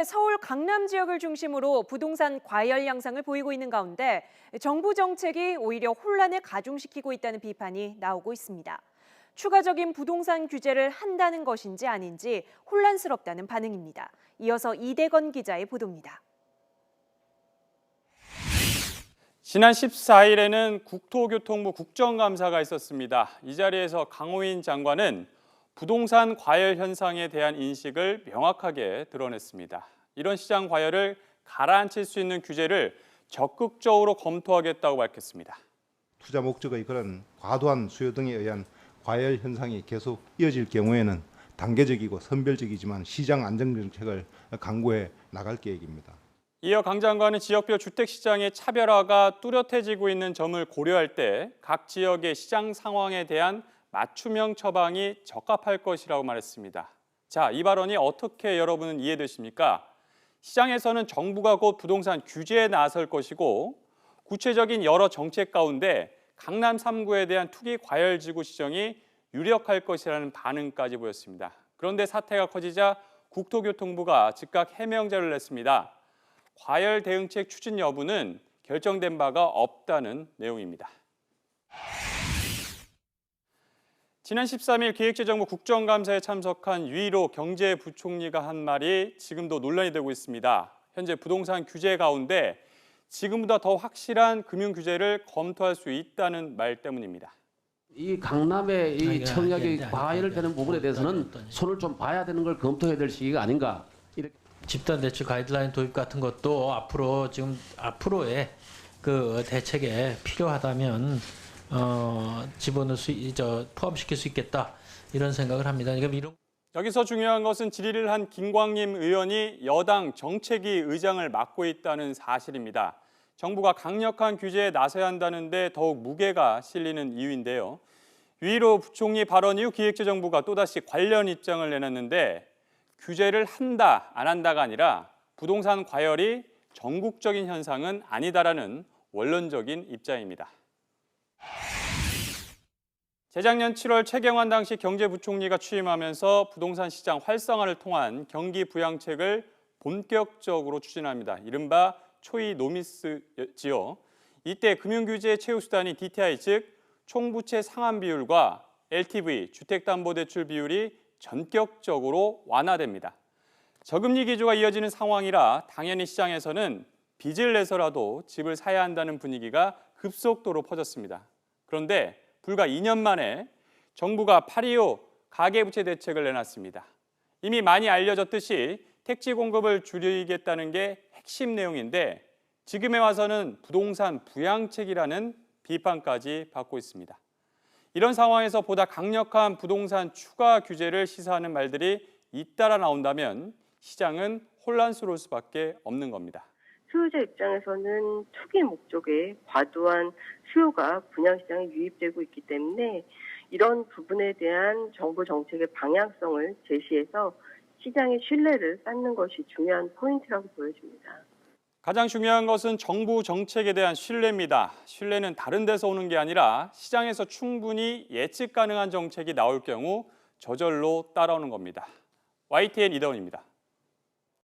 서울 강남 지역을 중심으로 부동산 과열 양상을 보이고 있는 가운데 정부 정책이 오히려 혼란을 가중시키고 있다는 비판이 나오고 있습니다. 추가적인 부동산 규제를 한다는 것인지 아닌지 혼란스럽다는 반응입니다. 이어서 이대건 기자의 보도입니다. 지난 14일에는 국토교통부 국정감사가 있었습니다. 이 자리에서 강호인 장관은 부동산 과열 현상에 대한 인식을 명확하게 드러냈습니다. 이런 시장 과열을 가라앉힐 수 있는 규제를 적극적으로 검토하겠다고 밝혔습니다. 투자 목적의 그런 과도한 수요 등에 의한 과열 현상이 계속 이어질 경우에는 단계적이고 선별적이지만 시장 안정 정책을 강구해 나갈 계획입니다. 이어 강 장관은 지역별 주택시장의 차별화가 뚜렷해지고 있는 점을 고려할 때 각 지역의 시장 상황에 대한 맞춤형 처방이 적합할 것이라고 말했습니다. 자, 이 발언이 어떻게 여러분은 이해되십니까? 시장에서는 정부가 곧 부동산 규제에 나설 것이고 구체적인 여러 정책 가운데 강남 3구에 대한 투기 과열지구 지정이 유력할 것이라는 반응까지 보였습니다. 그런데 사태가 커지자 국토교통부가 즉각 해명자를 냈습니다. 과열 대응책 추진 여부는 결정된 바가 없다는 내용입니다. 지난 13일 기획재정부 국정감사에 참석한 유일호 경제부총리가 한 말이 지금도 논란이 되고 있습니다. 현재 부동산 규제 가운데 지금보다 더 확실한 금융 규제를 검토할 수 있다는 말 때문입니다. 이 강남의 이 청약이 과열되는 부분에 대해서는 손을 좀 봐야 되는 걸 검토해야 될 시기가 아닌가. 집단 대출 가이드라인 도입 같은 것도 앞으로의 그 대책에 필요하다면 포함시킬 수 있겠다 이런 생각을 합니다. 여기서 중요한 것은 질의를 한 김광림 의원이 여당 정책위 의장을 맡고 있다는 사실입니다. 정부가 강력한 규제에 나서야 한다는데 더욱 무게가 실리는 이유인데요. 유일호 부총리 발언 이후 기획재정부가 또다시 관련 입장을 내놨는데 규제를 한다, 안 한다가 아니라 부동산 과열이 전국적인 현상은 아니다라는 원론적인 입장입니다. 재작년 7월 최경환 당시 경제부총리가 취임하면서 부동산 시장 활성화를 통한 경기 부양책을 본격적으로 추진합니다. 이른바 초이 노미스지요. 이때 금융규제의 최후 수단이 DTI 즉 총부채 상환 비율과 LTV 주택담보대출 비율이 전격적으로 완화됩니다. 저금리 기조가 이어지는 상황이라 당연히 시장에서는 빚을 내서라도 집을 사야 한다는 분위기가 급속도로 퍼졌습니다. 그런데 불과 2년 만에 정부가 8.25 가계부채 대책을 내놨습니다. 이미 많이 알려졌듯이 택지 공급을 줄이겠다는 게 핵심 내용인데 지금에 와서는 부동산 부양책이라는 비판까지 받고 있습니다. 이런 상황에서 보다 강력한 부동산 추가 규제를 시사하는 말들이 잇따라 나온다면 시장은 혼란스러울 수밖에 없는 겁니다. 수요자 입장에서는 투기 목적의 과도한 수요가 분양시장에 유입되고 있기 때문에 이런 부분에 대한 정부 정책의 방향성을 제시해서 시장의 신뢰를 쌓는 것이 중요한 포인트라고 보여집니다. 가장 중요한 것은 정부 정책에 대한 신뢰입니다. 신뢰는 다른 데서 오는 게 아니라 시장에서 충분히 예측 가능한 정책이 나올 경우 저절로 따라오는 겁니다. YTN 이다운입니다.